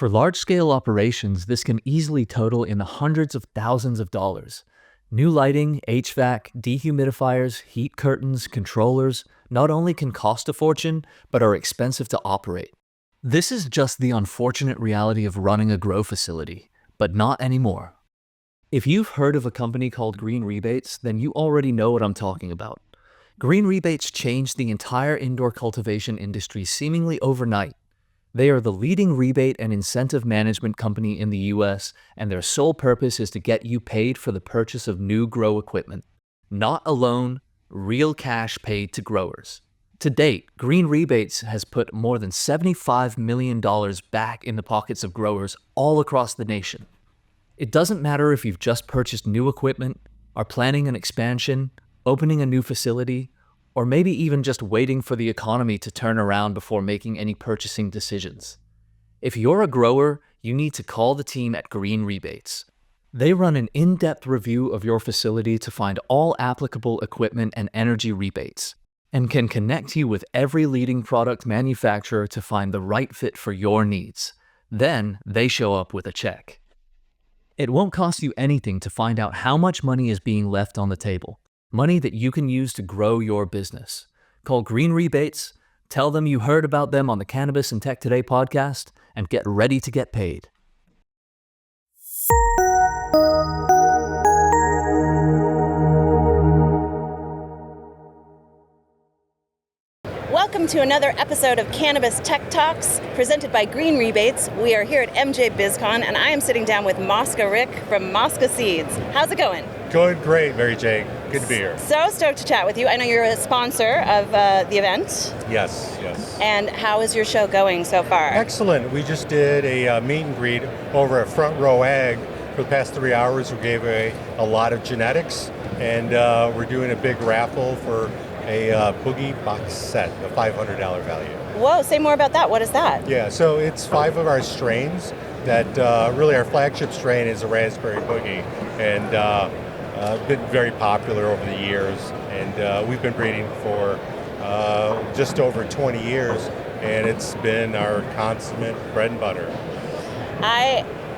For large-scale operations, this can easily total in the hundreds of thousands of dollars. New lighting, HVAC, dehumidifiers, heat curtains, controllers not only can cost a fortune, but are expensive to operate. This is just the unfortunate reality of running a grow facility, but not anymore. If you've heard of a company called Green Rebates, then you already know what I'm talking about. Green Rebates changed the entire indoor cultivation industry seemingly overnight. They are the leading rebate and incentive management company in the US, and their sole purpose is to get you paid for the purchase of new grow equipment. Not a loan, real cash paid to growers. To date, Green Rebates has put more than $75 million back in the pockets of growers all across the nation. It doesn't matter if you've just purchased new equipment, are planning an expansion, opening a new facility, or maybe even just waiting for the economy to turn around before making any purchasing decisions. If you're a grower, you need to call the team at Green Rebates. They run an in-depth review of your facility to find all applicable equipment and energy rebates, and can connect you with every leading product manufacturer to find the right fit for your needs. Then they show up with a check. It won't cost you anything to find out how much money is being left on the table. Money that you can use to grow your business. Call Green Rebates, tell them you heard about them on the Cannabis and Tech Today podcast, and get ready to get paid. Welcome to another episode of Cannabis Tech Talks, presented by Green Rebates. We are here at MJBizCon, and I am sitting down with Rick from Mosca Seeds. How's it going? Going great, Mary Jane. Good to be here. So stoked to chat with you. I know you're a sponsor of the event. Yes. And how is your show going so far? Excellent. We just did a meet and greet over at Front Row Ag. For the past 3 hours, we gave away a lot of genetics, and we're doing a big raffle for a Boogie box set, a $500 value. Whoa, say more about that. What is that? Yeah, so it's 5 of our strains that really our flagship strain is a Raspberry Boogie, and been very popular over the years, and we've been breeding for just over 20 years, and it's been our consummate bread and butter.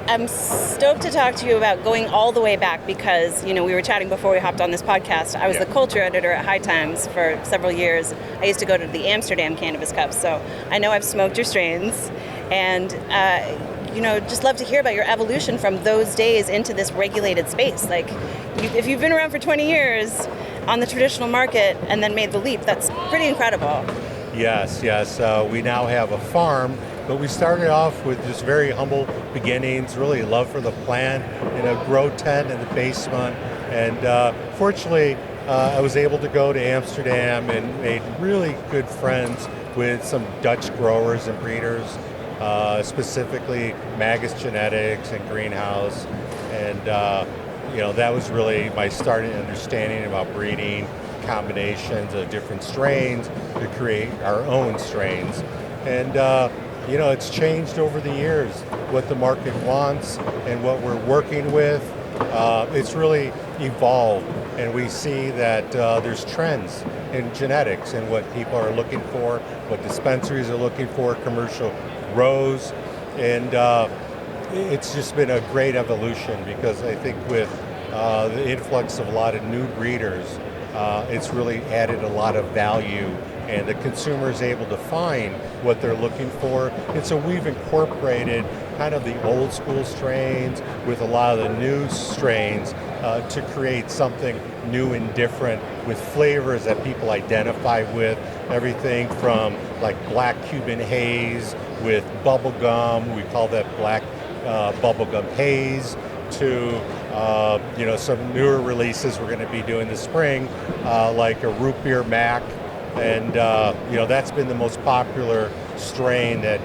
I'm stoked to talk to you about going all the way back because, we were chatting before we hopped on this podcast. I was the culture editor at High Times for several years. I used to go to the Amsterdam Cannabis Cup, so I know I've smoked your strains, and just love to hear about your evolution from those days into this regulated space. Like, if you've been around for 20 years on the traditional market and then made the leap, that's pretty incredible. Yes. We now have a farm, but we started off with just very humble beginnings, really love for the plant, in a grow tent in the basement. And fortunately, I was able to go to Amsterdam and made really good friends with some Dutch growers and breeders, specifically Magus Genetics and Greenhouse. And that was really my starting understanding about breeding combinations of different strains to create our own strains. And it's changed over the years what the market wants and what we're working with. It's really evolved, and we see that there's trends in genetics and what people are looking for, what dispensaries are looking for, commercial grows, and it's just been a great evolution because I think with the influx of a lot of new breeders, it's really added a lot of value, and the consumer is able to find what they're looking for. And so we've incorporated kind of the old school strains with a lot of the new strains to create something new and different with flavors that people identify with. Everything from like black Cuban haze with bubble gum, we call that black bubblegum haze, to some newer releases we're going to be doing this spring, like a root beer mac, and that's been the most popular strain that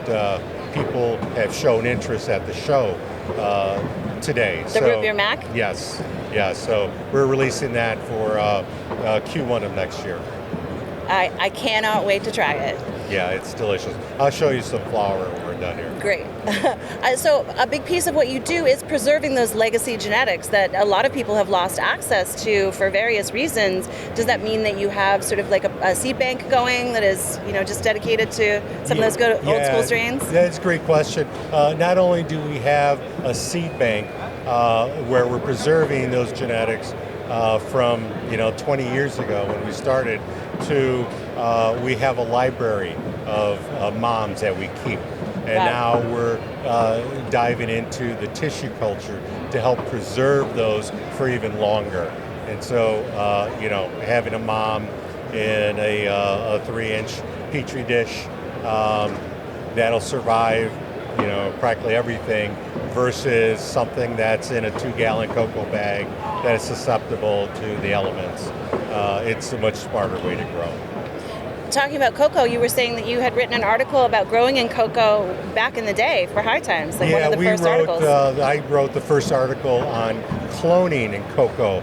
people have shown interest at the show today. The root beer mac? Yes, so we're releasing that for Q1 of next year. I cannot wait to try it. Yeah, it's delicious. I'll show you some flower when we're corn done here. Great. So a big piece of what you do is preserving those legacy genetics that a lot of people have lost access to for various reasons. Does that mean that you have sort of like a seed bank going that is, just dedicated to some of those good old school strains? That's a great question. Not only do we have a seed bank where we're preserving those genetics from 20 years ago when we started, to we have a library of moms that we keep. And now we're diving into the tissue culture to help preserve those for even longer. And so, having a mom in a 3-inch Petri dish that'll survive, practically everything, versus something that's in a 2-gallon cocoa bag that is susceptible to the elements. It's a much smarter way to grow. Talking about cocoa, you were saying that you had written an article about growing in cocoa back in the day for High Times, like one of the first articles. I wrote the first article on cloning in cocoa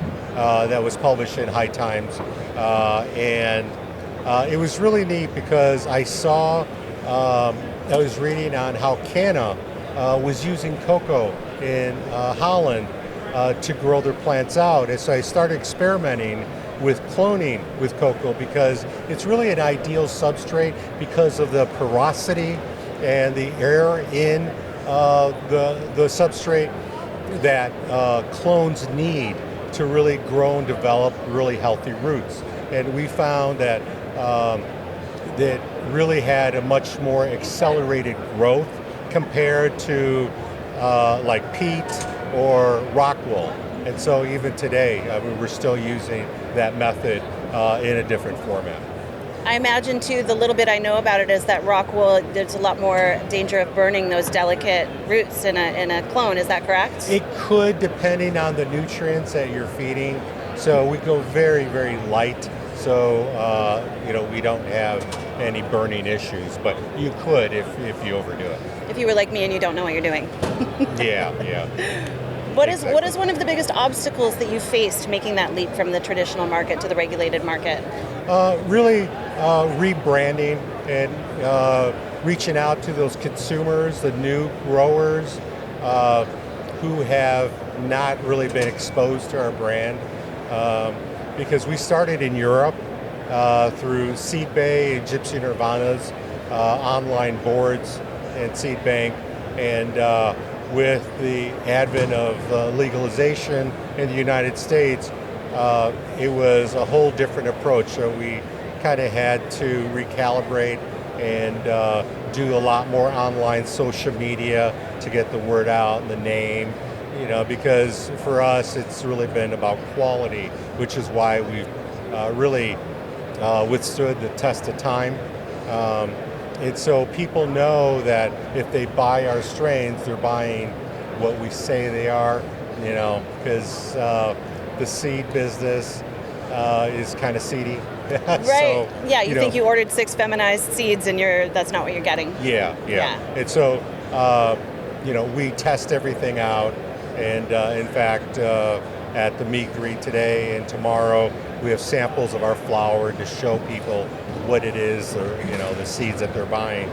that was published in High Times, and it was really neat because I was reading on how Canna was using cocoa in Holland to grow their plants out, and so I started experimenting with cloning with cocoa because it's really an ideal substrate because of the porosity and the air in the substrate that clones need to really grow and develop really healthy roots. And we found that that really had a much more accelerated growth compared to like peat or rock wool. And so even today, we're still using that method in a different format. I imagine too, the little bit I know about it is that rock wool, there's a lot more danger of burning those delicate roots in a clone. Is that correct? It could, depending on the nutrients that you're feeding. So we go very, very light. So we don't have any burning issues, but you could if you overdo it. If you were like me and you don't know what you're doing. Yeah. What is one of the biggest obstacles that you faced making that leap from the traditional market to the regulated market? Really rebranding and reaching out to those consumers, the new growers who have not really been exposed to our brand. Because we started in Europe through Seed Bay and Gypsy Nirvana's online boards and Seed Bank, and with the advent of legalization in the United States, it was a whole different approach. So we kind of had to recalibrate and do a lot more online social media to get the word out and the name, because for us it's really been about quality, which is why we've really withstood the test of time. And so people know that if they buy our strains, they're buying what we say they are, because the seed business is kind of seedy. Right. So, you think you ordered 6 feminized seeds and that's not what you're getting. Yeah. And so, we test everything out. And in fact, at the meat greet today and tomorrow, we have samples of our flour to show people what it is, or the seeds that they're buying.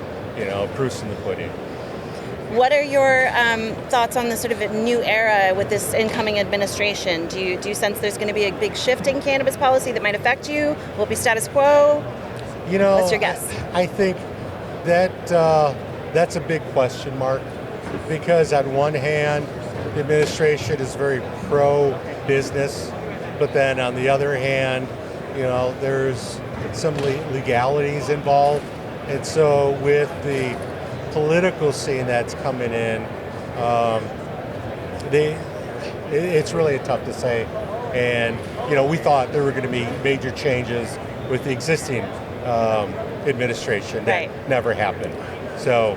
Proofs in the pudding. What are your thoughts on this sort of a new era with this incoming administration? Do you sense there's going to be a big shift in cannabis policy that might affect you? Will it be status quo? What's your guess? I think that that's a big question mark, because on one hand, the administration is very pro-business, but then on the other hand, there's some legalities involved. And so with the political scene that's coming in, it's really tough to say. And, we thought there were going to be major changes with the existing administration that never happened. So,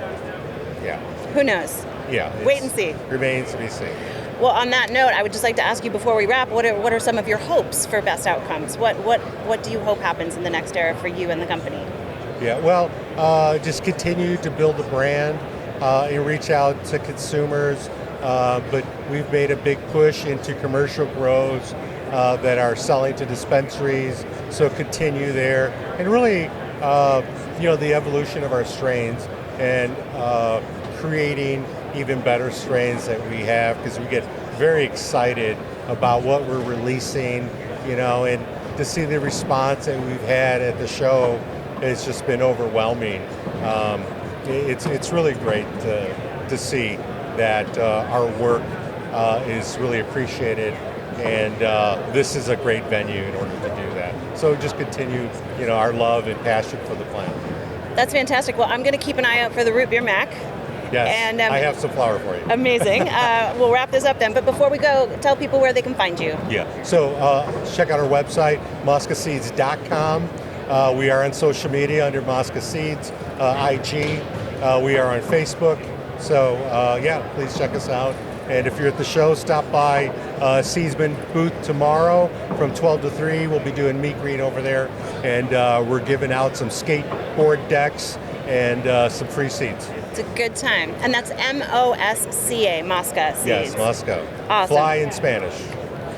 yeah. Who knows? Yeah. Wait and see. Remains to be seen. Well, on that note, I would just like to ask you before we wrap, what are some of your hopes for best outcomes? What do you hope happens in the next era for you and the company? Yeah, well, just continue to build the brand and reach out to consumers. But we've made a big push into commercial grows that are selling to dispensaries. So continue there. And really, the evolution of our strains and creating even better strains that we have, because we get very excited about what we're releasing, and to see the response that we've had at the show has just been overwhelming. It's really great to see that our work is really appreciated, and this is a great venue in order to do that. So just continue, our love and passion for the plant. That's fantastic. Well, I'm going to keep an eye out for the root beer mac. Yes, and I have some flour for you. Amazing. We'll wrap this up then. But before we go, tell people where they can find you. Yeah. So check out our website, moscaseeds.com. We are on social media under Mosca Seeds, IG. We are on Facebook. So please check us out. And if you're at the show, stop by Seedsman booth tomorrow from 12 to 3. We'll be doing meat green over there. And we're giving out some skateboard decks and some free seeds. It's a good time. And that's MOSCA, Mosca Seeds. Yes, Mosca. Awesome. Fly in Spanish.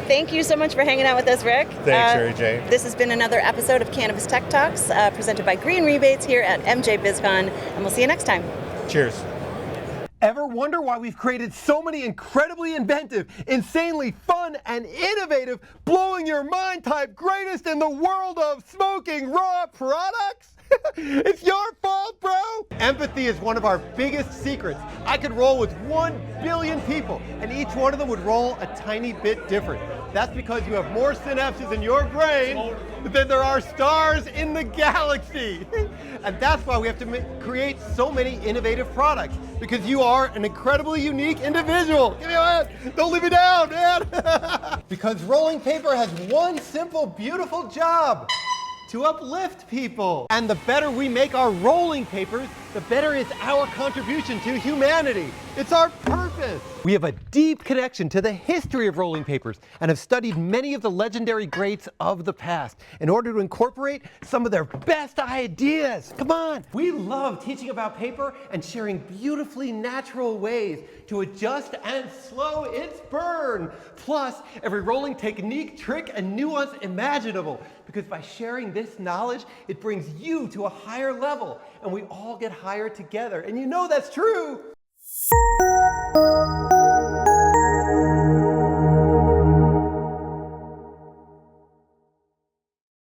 Thanks so much for hanging out with us, Rick. Thanks, Mary Jane. This has been another episode of Cannabis Tech Talks, presented by Green Rebates here at MJBizCon, and we'll see you next time. Cheers. Ever wonder why we've created so many incredibly inventive, insanely fun, and innovative, blowing your mind type greatest in the world of smoking raw products? It's your fault, bro! Empathy is one of our biggest secrets. I could roll with 1 billion people, and each one of them would roll a tiny bit different. That's because you have more synapses in your brain than there are stars in the galaxy. And that's why we have to create so many innovative products, because you are an incredibly unique individual. Give me a hand. Don't leave me down, man. Because rolling paper has one simple, beautiful job: to uplift people. And the better we make our rolling papers, the better is our contribution to humanity. It's our purpose. We have a deep connection to the history of rolling papers and have studied many of the legendary greats of the past in order to incorporate some of their best ideas. Come on. We love teaching about paper and sharing beautifully natural ways to adjust and slow its burn. Plus, every rolling technique, trick, and nuance imaginable. Because by sharing this knowledge, it brings you to a higher level, and we all get higher together. And you know that's true.